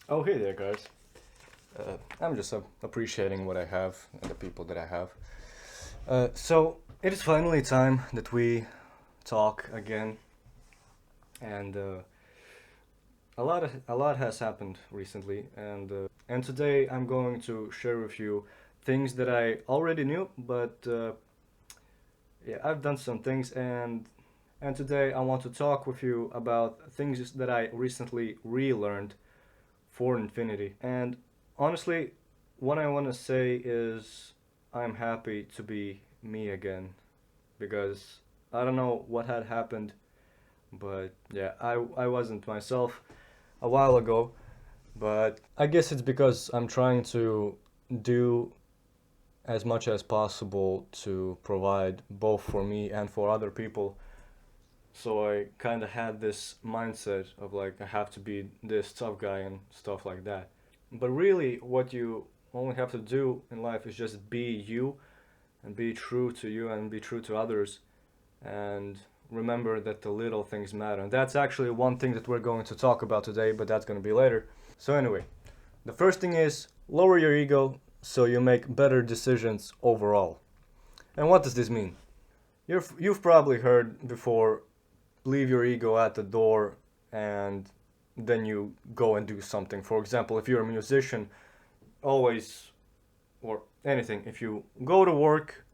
Oh, hey there, guys. I'm just appreciating what I have and the people that I have. So it is finally time that we talk again, and a lot has happened recently, and today I'm going to share with you things that I already knew, but yeah, I've done some things, and today I want to talk with you about things that I recently relearned for infinity. And honestly, what I want to say is I'm happy to be me again because I don't know what had happened, but yeah, I wasn't myself a while ago, but I guess it's because I'm trying to do as much as possible to provide both for me and for other people. So I kind of had this mindset of like I have to be this tough guy and stuff like that. But really, what you only have to do in life is just be you and be true to you and be true to others and remember that the little things matter. And that's actually one thing that we're going to talk about today, but that's going to be later. So, anyway, the first thing is lower your ego so you make better decisions overall. And what does this mean? You've probably heard before leave your ego at the door and then you go and do something. For example, if you're a musician, always, or anything, if you go to work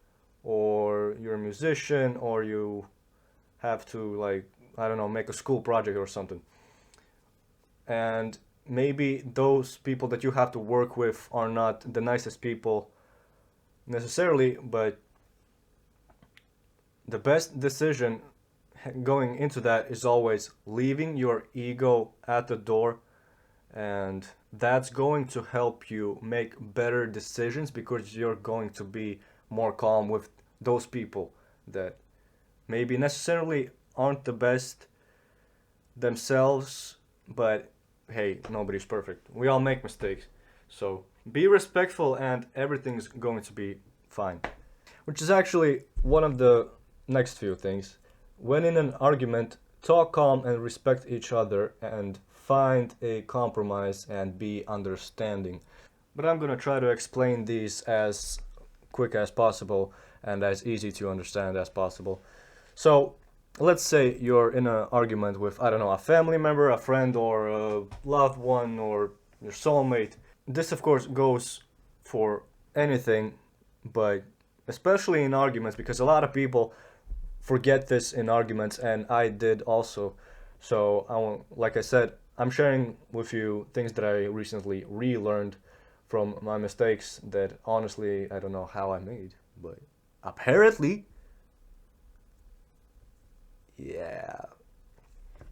or you're a musician or you have to, like, I don't know, make a school project or something, and maybe those people that you have to work with are not the nicest people necessarily, but the best decision going into that is always leaving your ego at the door, and that's going to help you make better decisions because you're going to be more calm with those people that maybe necessarily aren't the best themselves, but hey, nobody's perfect. We all make mistakes. So be respectful and everything's going to be fine. Which is actually one of the next few things. When in an argument, talk calm and respect each other and find a compromise and be understanding. But I'm gonna try to explain these as quick as possible and as easy to understand as possible. So, let's say you're in an argument with, I don't know, a family member, a friend, or a loved one, or your soulmate. This, of course, goes for anything, but especially in arguments, because a lot of people forget this in arguments, and I did also. So, like I said, I'm sharing with you things that I recently relearned from my mistakes that honestly I don't know how I made, but apparently, yeah.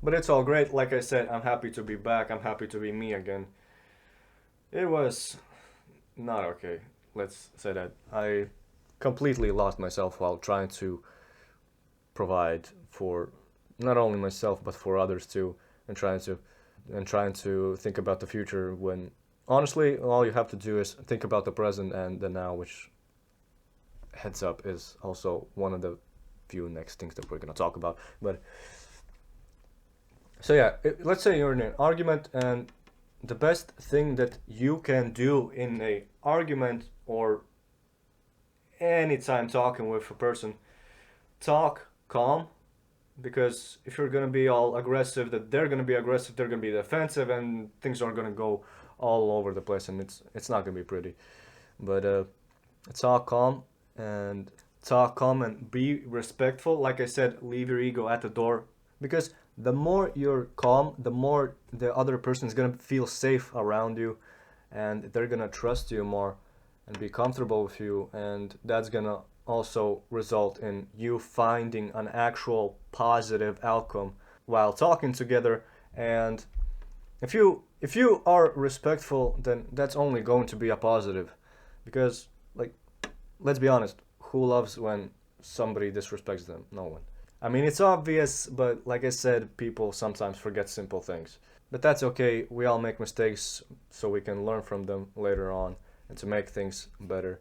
But it's all great. Like I said, I'm happy to be back. I'm happy to be me again. It was not okay. Let's say that. I completely lost myself while trying to provide for not only myself but for others too, and trying to think about the future when honestly all you have to do is think about the present and the now, which heads up is also one of the few next things that we're going to talk about. But so yeah, let's say you're in an argument, and the best thing that you can do in a argument or anytime talking with a person, talk calm, because if you're gonna be all aggressive, that they're gonna be aggressive, they're gonna be defensive, and things are gonna go all over the place, and it's not gonna be pretty. But talk calm and talk calm and be respectful. Like I said, leave your ego at the door, because the more you're calm, the more the other person is gonna feel safe around you, and they're gonna trust you more and be comfortable with you, and that's gonna also result in you finding an actual positive outcome while talking together. And if you are respectful, then that's only going to be a positive, because, like, let's be honest, who loves when somebody disrespects them? No one. I mean, it's obvious, but like I said, people sometimes forget simple things. But that's okay. We all make mistakes, so we can learn from them later on and to make things better,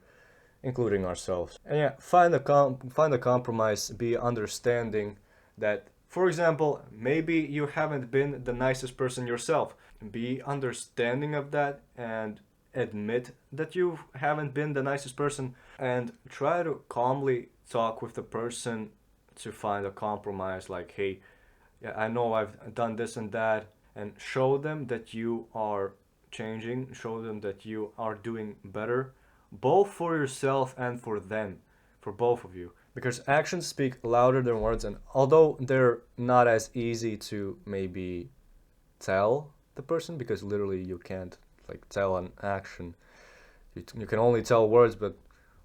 including ourselves. And yeah, find a compromise. Be understanding that For example, maybe you haven't been the nicest person yourself. Be understanding of that and admit that you haven't been the nicest person, and try to calmly talk with the person to find a compromise like, hey, yeah, I know I've done this and that, and show them that you are changing, show them that you are doing better, both for yourself and for them, for both of you. Because actions speak louder than words, and although they're not as easy to maybe tell the person, because literally you can't like tell an action, you can only tell words, but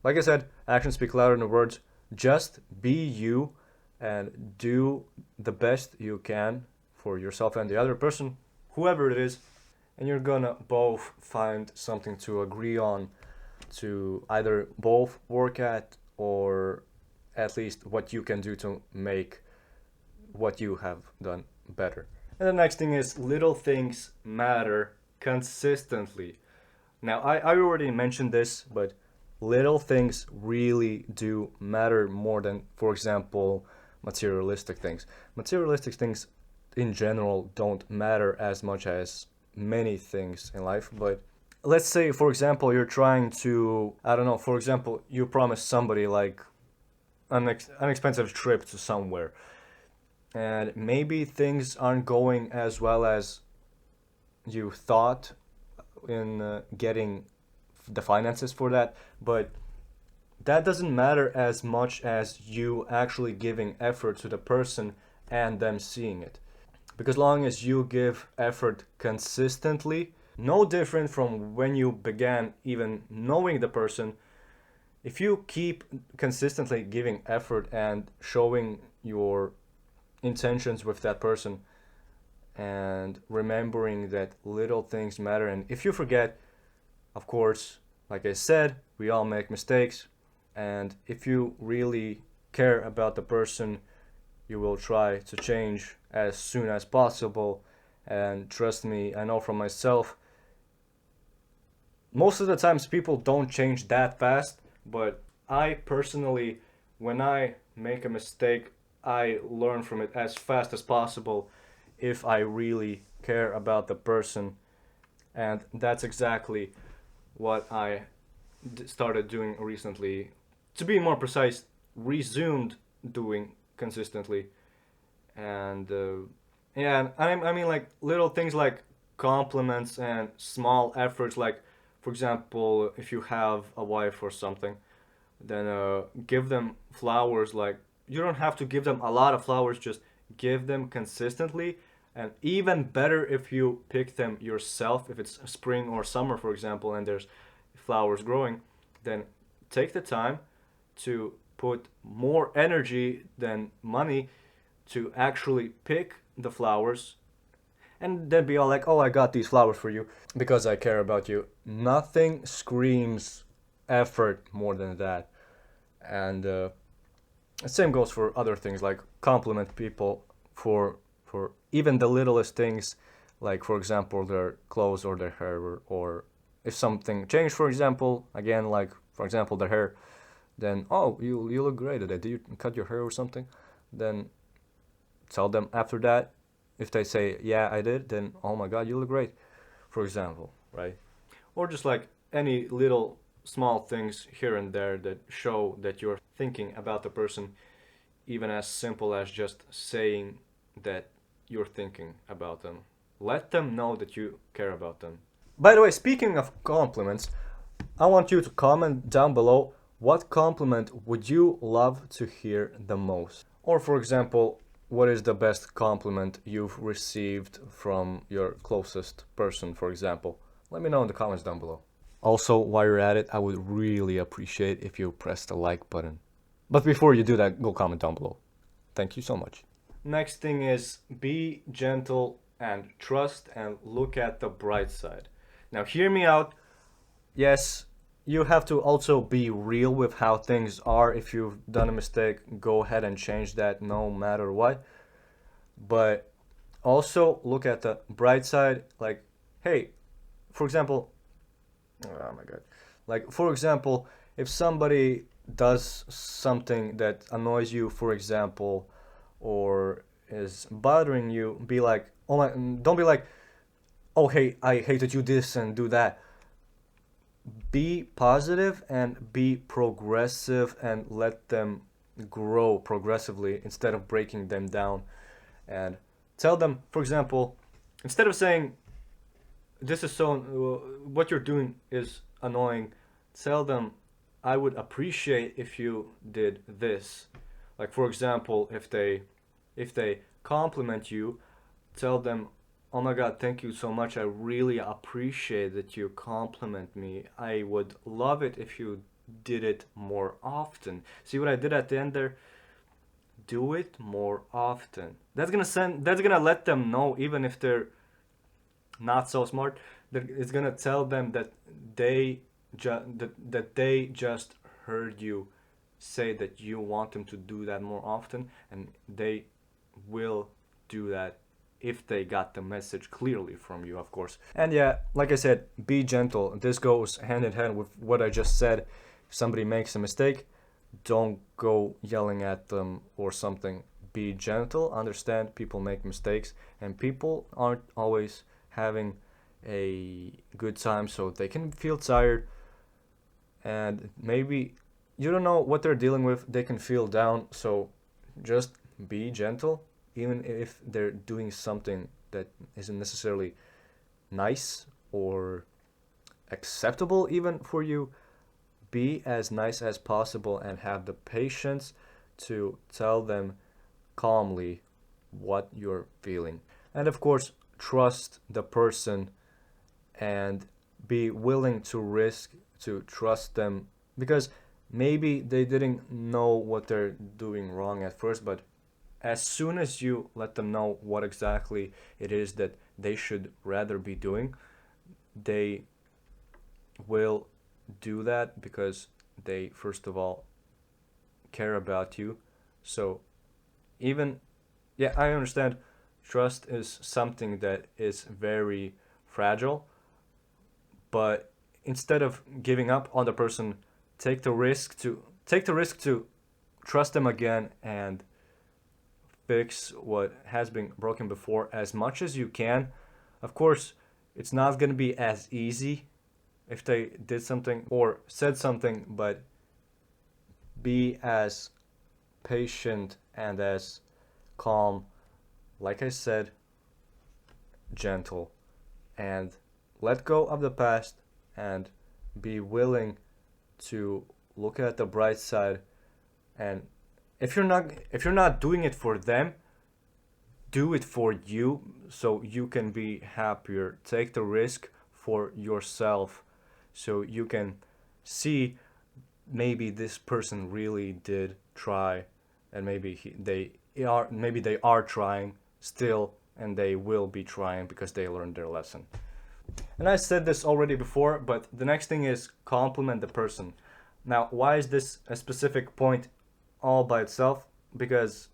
like I said, actions speak louder than words. Just be you and do the best you can for yourself and the other person, whoever it is, and you're gonna both find something to agree on, to either both work at, or at least what you can do to make what you have done better. And the next thing is little things matter consistently. Now, I already mentioned this, but little things really do matter more than, for example, materialistic things. Materialistic things in general don't matter as much as many things in life, but let's say, for example, you're trying to, I don't know, for example, you promise somebody like an expensive trip to somewhere, and maybe things aren't going as well as you thought in getting the finances for that, but that doesn't matter as much as you actually giving effort to the person and them seeing it. Because long as you give effort consistently, no different from when you began even knowing the person, if you keep consistently giving effort and showing your intentions with that person and remembering that little things matter, and if you forget, of course, like I said, we all make mistakes, and if you really care about the person, you will try to change as soon as possible. And trust me, I know from myself, most of the times people don't change that fast, but I personally, when I make a mistake, I learn from it as fast as possible if I really care about the person. And that's exactly what I started doing recently. To be more precise, resumed doing consistently. And yeah, I mean, like little things like compliments and small efforts, like for example, if you have a wife or something, then give them flowers. Like, you don't have to give them a lot of flowers, just give them consistently. And even better if you pick them yourself, if it's spring or summer, for example, and there's flowers growing, then take the time to put more energy than money to actually pick the flowers, and then be all like, oh, I got these flowers for you because I care about you. Nothing screams effort more than that. And same goes for other things, like compliment people for even the littlest things, like for example their clothes or their hair, or if something changed, for example, again, like for example their hair, then, oh, you look great today, did you cut your hair or something? Then tell them after that. If they say, yeah, I did, then, oh my god, you look great, for example, right? Or just like any little small things here and there that show that you're thinking about the person, even as simple as just saying that you're thinking about them. Let them know that you care about them. By the way, speaking of compliments, I want you to comment down below, what compliment would you love to hear the most? Or for example, what is the best compliment you've received from your closest person, for example? Let me know in the comments down below. Also, while you're at it, I would really appreciate if you press the like button. But before you do that, go comment down below. Thank you so much. Next thing is, be gentle and trust and look at the bright side. Now, hear me out. Yes, you have to also be real with how things are. If you've done a mistake, go ahead and change that no matter what. But also look at the bright side. Like, hey, for example, oh my god. Like, for example, if somebody does something that annoys you, for example, or is bothering you, be like, oh my, don't be like, oh hey, I hate that you this and do that. Be positive and be progressive and let them grow progressively instead of breaking them down. And tell them, for example, instead of saying, this is so, what you're doing is annoying, tell them, I would appreciate if you did this. Like, for example, if they compliment you, tell them, oh my god, thank you so much, I really appreciate that you compliment me, I would love it if you did it more often. See what I did at the end there? Do it more often. That's gonna let them know, even if they're not so smart, that it's gonna tell them that they just heard you say that you want them to do that more often, and they will do that if they got the message clearly from you, of course. And yeah, like I said, be gentle. This goes hand in hand with what I just said. If somebody makes a mistake, don't go yelling at them or something. Be gentle, understand people make mistakes, and people aren't always having a good time, so they can feel tired, and maybe you don't know what they're dealing with. They can feel down, so just be gentle, even if they're doing something that isn't necessarily nice or acceptable even for you. Be as nice as possible and have the patience to tell them calmly what you're feeling. And of course, trust the person and be willing to risk to trust them, because maybe they didn't know what they're doing wrong at first, but as soon as you let them know what exactly it is that they should rather be doing, they will do that because they, first of all, care about you. So, even, yeah, I understand trust is something that is very fragile, but instead of giving up on the person, take the risk to trust them again and fix what has been broken before as much as you can. Of course, it's not going to be as easy if they did something or said something, but be as patient and as calm, like I said, gentle, and let go of the past and be willing to look at the bright side. And if you're not doing it for them, do it for you, so you can be happier. Take the risk for yourself, so you can see, maybe this person really did try, and maybe they are trying still, and they will be trying because they learned their lesson. And I said this already before, but the next thing is compliment the person. Now, why is this a specific point all by itself? Because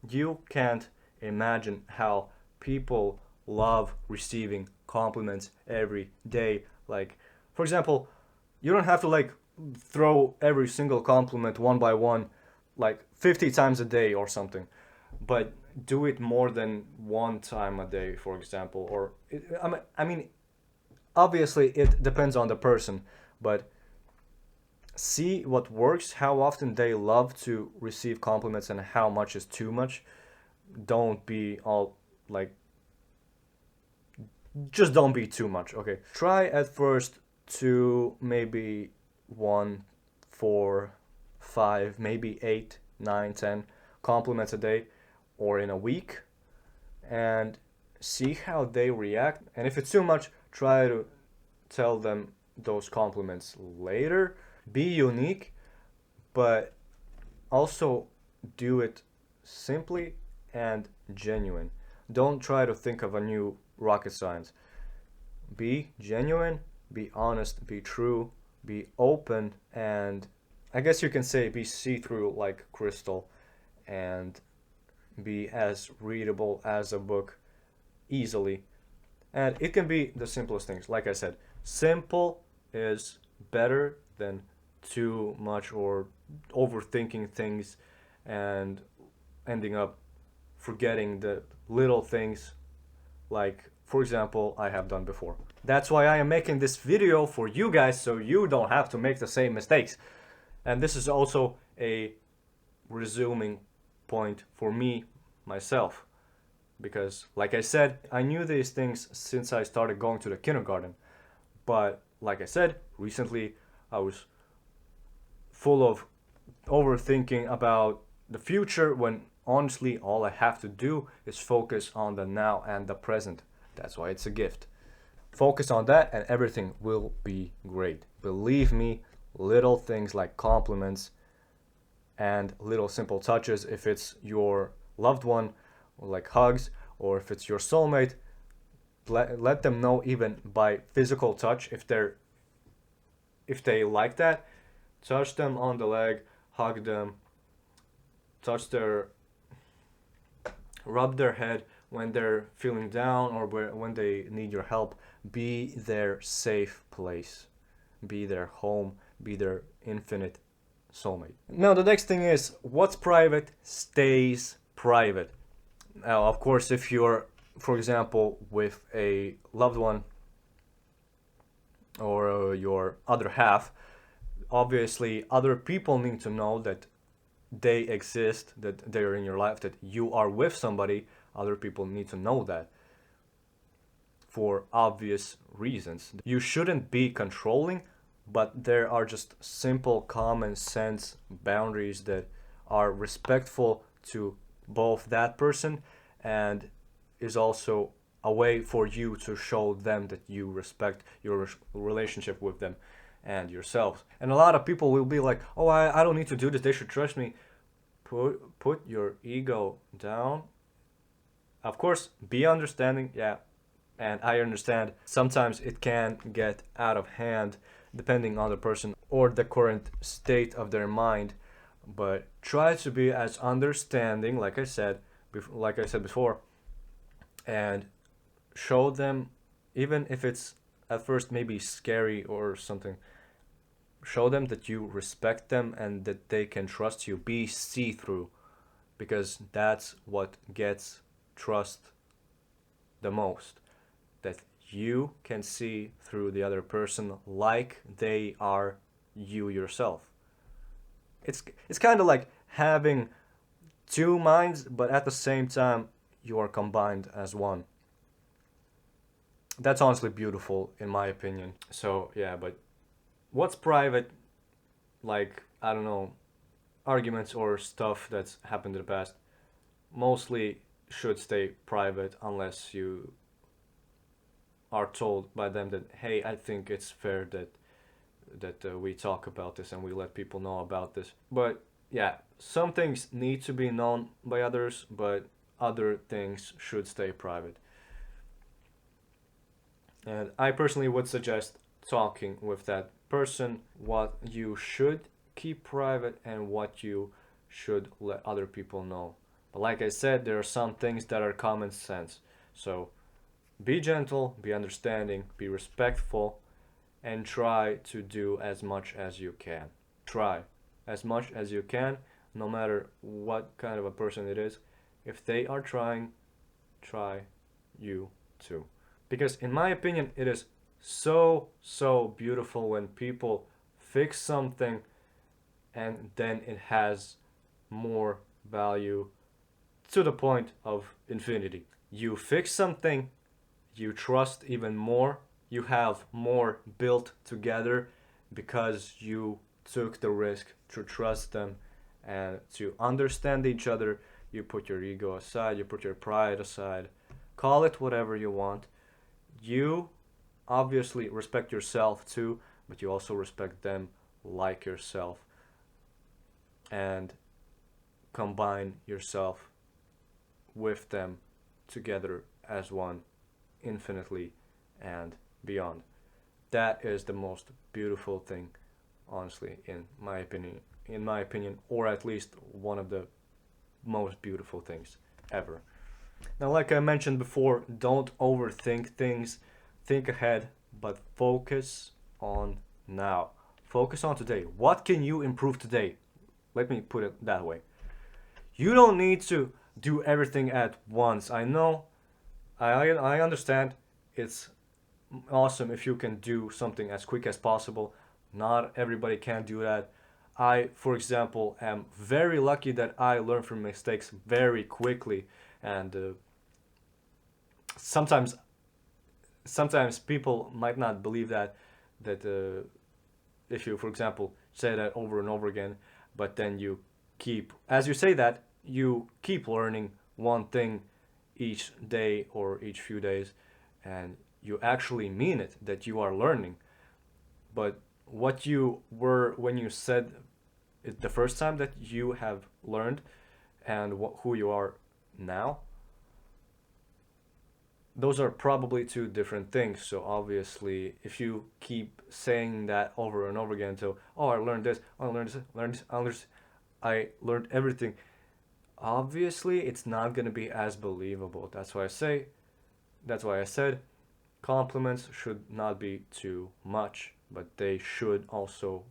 you can't imagine how people love receiving compliments every day. Like, for example, you don't have to like throw every single compliment one by one like 50 times a day or something, but do it more than one time a day, for example. Or I mean, obviously it depends on the person, but see what works, how often they love to receive compliments, and how much is too much. Don't be all like, just don't be too much, okay? Try at first to maybe one, four, five, maybe eight, nine, 10 compliments a day or in a week, and see how they react. And if it's too much, try to tell them those compliments later. Be unique, but also do it simply and genuine. Don't try to think of a new rocket science. Be genuine, be honest, be true, be open, and I guess you can say be see through like crystal, and be as readable as a book easily. And it can be the simplest things. Like I said, simple is better than too much or overthinking things and ending up forgetting the little things, like, for example, I have done before. That's why I am making this video for you guys, so you don't have to make the same mistakes. And this is also a resuming point for me, myself. Because, like I said, I knew these things since I started going to the kindergarten. But, like I said, recently I was full of overthinking about the future when honestly all I have to do is focus on the now and the present. That's why it's a gift. Focus on that and everything will be great. Believe me, little things like compliments and little simple touches, if it's your loved one, like hugs, or if it's your soulmate, let them know even by physical touch if they like that. Touch them on the leg, hug them, touch their, rub their head when they're feeling down or when they need your help. Be their safe place, be their home, be their infinite soulmate. Now the next thing is, what's private stays private. Now, of course, if you're, for example, with a loved one or your other half, obviously other people need to know that they exist, that they're in your life, that you are with somebody. Other people need to know that for obvious reasons. You shouldn't be controlling, but there are just simple common sense boundaries that are respectful to both that person and is also a way for you to show them that you respect your relationship with them and yourselves. And a lot of people will be like, oh, I don't need to do this, they should trust me. Put your ego down. Of course, be understanding, yeah, and I understand sometimes it can get out of hand depending on the person or the current state of their mind, but try to be as understanding, like I said before, and show them, even if it's at first maybe scary or something, show them that you respect them and that they can trust you. Be see-through, because that's what gets trust the most, that you can see through the other person like they are you yourself. It's kind of like having two minds, but at the same time you are combined as one. That's honestly beautiful in my opinion. So yeah, but what's private, like, I don't know, arguments or stuff that's happened in the past, mostly should stay private unless you are told by them that, hey, I think it's fair that we talk about this and we let people know about this. But yeah, some things need to be known by others, but other things should stay private. And I personally would suggest talking with that person what you should keep private and what you should let other people know. But like I said, there are some things that are common sense. So be gentle, be understanding, be respectful, and try to do as much as you can. Try as much as you can, no matter what kind of a person it is. If they are trying, try you too. Because in my opinion, it is so beautiful when people fix something and then it has more value to the point of infinity. You fix something, you trust even more, you have more built together because you took the risk to trust them and to understand each other. You put your ego aside, you put your pride aside, call it whatever you want. You obviously respect yourself too, but you also respect them like yourself, and combine yourself with them together as one infinitely and beyond. That is the most beautiful thing, honestly, in my opinion, or at least one of the most beautiful things ever. Now, like I mentioned before, don't overthink things. Think ahead, but focus on now. Focus on today. What can you improve today? Let me put it that way. You don't need to do everything at once. I know, I understand it's awesome if you can do something as quick as possible. Not everybody can do that. I, for example, am very lucky that I learn from mistakes very quickly, and sometimes sometimes people might not believe that if you, for example, say that over and over again, but then you keep, as you say that, you keep learning one thing each day or each few days, and you actually mean it that you are learning. But what you were when you said it the first time that you have learned and who you are now, those are probably two different things. So obviously, if you keep saying that over and over again, so oh, I learned this, I learned this, I learned this, I learned this, I learned everything. Obviously, it's not gonna be as believable. That's why I said compliments should not be too much, but they should also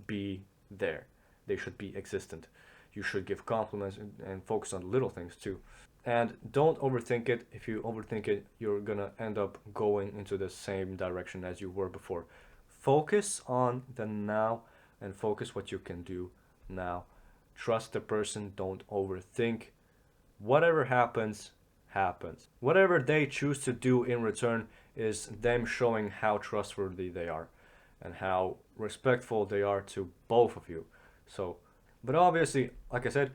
be there. They should be existent. You should give compliments and focus on little things too. And don't overthink it. If you overthink it, you're gonna end up going into the same direction as you were before. Focus on the now and focus what you can do now. Trust the person, don't overthink. Whatever happens, happens. Whatever they choose to do in return is them showing how trustworthy they are and how respectful they are to both of you. So, but obviously, like I said,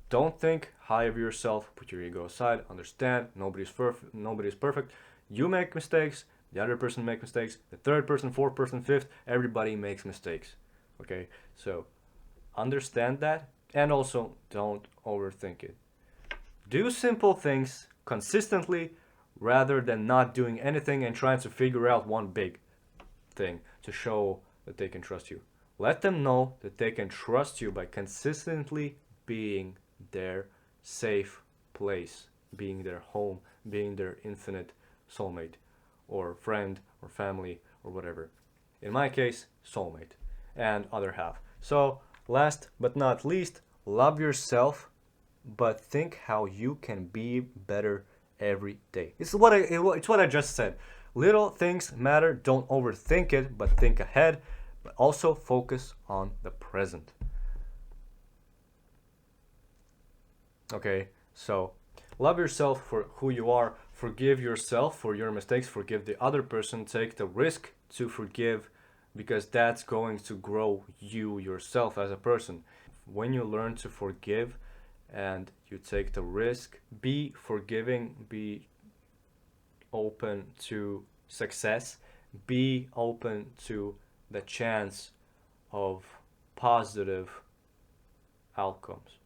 don't think high of yourself. Put your ego aside. Understand nobody's perfect. Nobody's perfect. You make mistakes. The other person makes mistakes. The third person, fourth person, fifth. Everybody makes mistakes. Okay, so understand that, and also don't overthink it. Do simple things consistently rather than not doing anything and trying to figure out one big thing to show that they can trust you. Let them know that they can trust you by consistently being their safe place, being their home, being their infinite soulmate or friend or family or whatever. In my case, soulmate and other half. So, last but not least, love yourself, but think how you can be better every day. It's what I just said. Little things matter. Don't overthink it, but think ahead. But also focus on the present. Okay, so love yourself for who you are. Forgive yourself for your mistakes. Forgive the other person. Take the risk to forgive because that's going to grow you yourself as a person. When you learn to forgive and you take the risk, be forgiving, be open to success, be open to the chance of positive outcomes.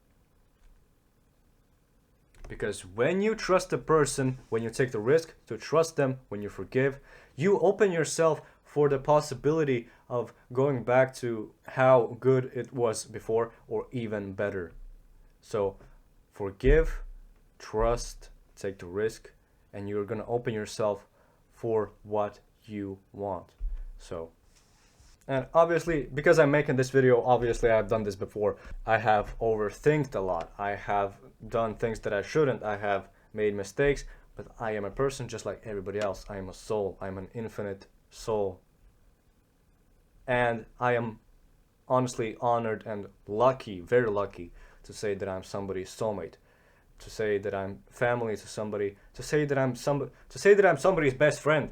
Because when you trust a person, when you take the risk to trust them, when you forgive, you open yourself for the possibility of going back to how good it was before or even better. So forgive, trust, take the risk, and you're going to open yourself for what you want. So, and obviously, because I'm making this video, obviously I've done this before. I have overthinked a lot. I have done things that I shouldn't. I have made mistakes, but I am a person just like everybody else. I am a soul. I'm an infinite soul. And I am honestly honored and lucky, very lucky, to say that I'm somebody's soulmate, to say that I'm family to somebody, to say that I'm somebody's best friend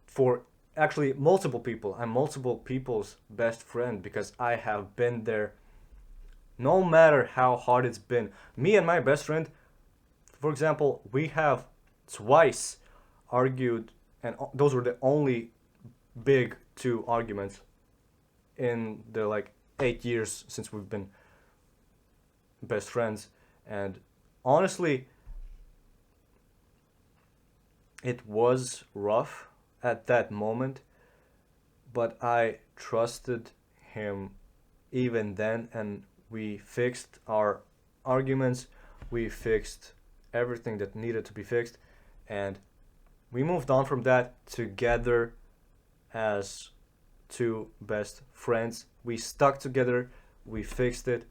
for actually multiple people. I'm multiple people's best friend because I have been there no matter how hard it's been. Me and my best friend, for example, we have twice argued, and those were the only big two arguments in the like 8 years since we've been best friends. And honestly, it was rough at that moment, but I trusted him even then, and we fixed our arguments, we fixed everything that needed to be fixed, and we moved on from that together as two best friends. We stuck together, we fixed it,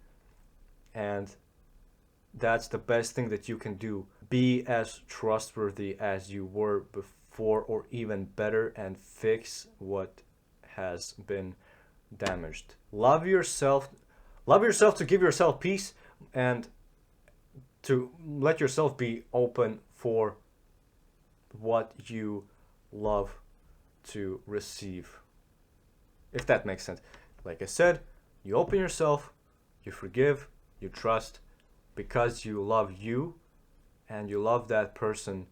and That's the best thing that you can do. Be as trustworthy as you were before, or even better, and fix what has been damaged. Love yourself. Love yourself to give yourself peace, and to let yourself be open for what you love to receive. If that makes sense. Like I said, you open yourself, you forgive, you trust, because you love you and you love that person,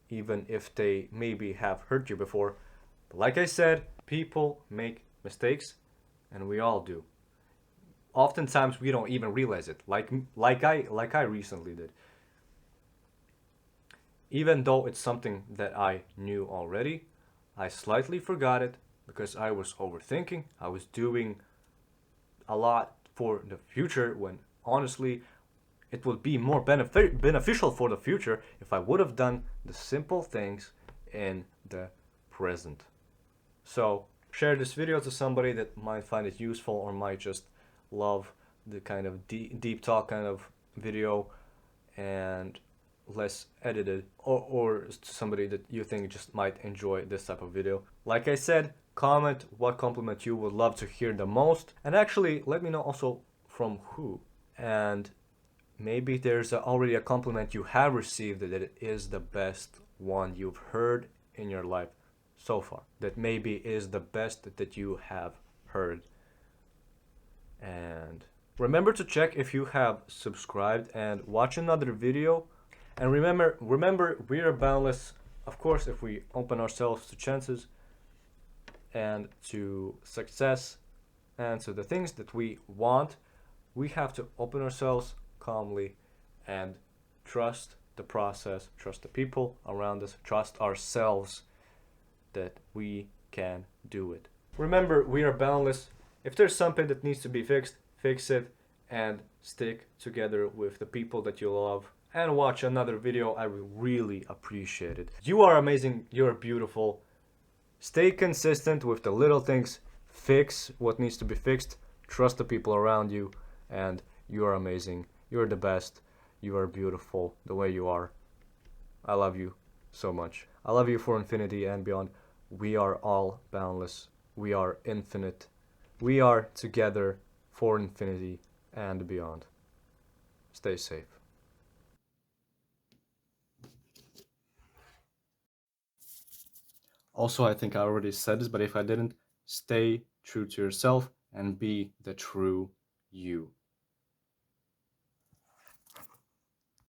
even if they maybe have hurt you before. But like I said, people make mistakes, and we all do. Oftentimes we don't even realize it. Like I recently did. Even though it's something that I knew already, I slightly forgot it because I was overthinking. I was doing a lot for the future when honestly it would be more beneficial for the future if I would have done the simple things in the present. So, share this video to somebody that might find it useful or might just love the kind of deep talk kind of video, and less edited, or to somebody that you think just might enjoy this type of video. Like I said, comment what compliment you would love to hear the most, and actually let me know also from who. And maybe there's already a compliment you have received that it is the best one you've heard in your life so far, that maybe is the best that you have heard. And remember to check if you have subscribed and watch another video. And remember, we are boundless, of course, if we open ourselves to chances and to success and to the things that we want. We have to open ourselves calmly and trust the process, trust the people around us, trust ourselves that we can do it. Remember, we are boundless. If there's something that needs to be fixed, fix it, and stick together with the people that you love. And watch another video. I will really appreciate it. You are amazing. You're beautiful. Stay consistent with the little things. Fix what needs to be fixed. Trust the people around you. And you are amazing. You're the best. You are beautiful the way you are. I love you so much. I love you for infinity and beyond. We are all boundless. We are infinite. We are together for infinity and beyond. Stay safe. Also, I think I already said this, but if I didn't, stay true to yourself and be the true you.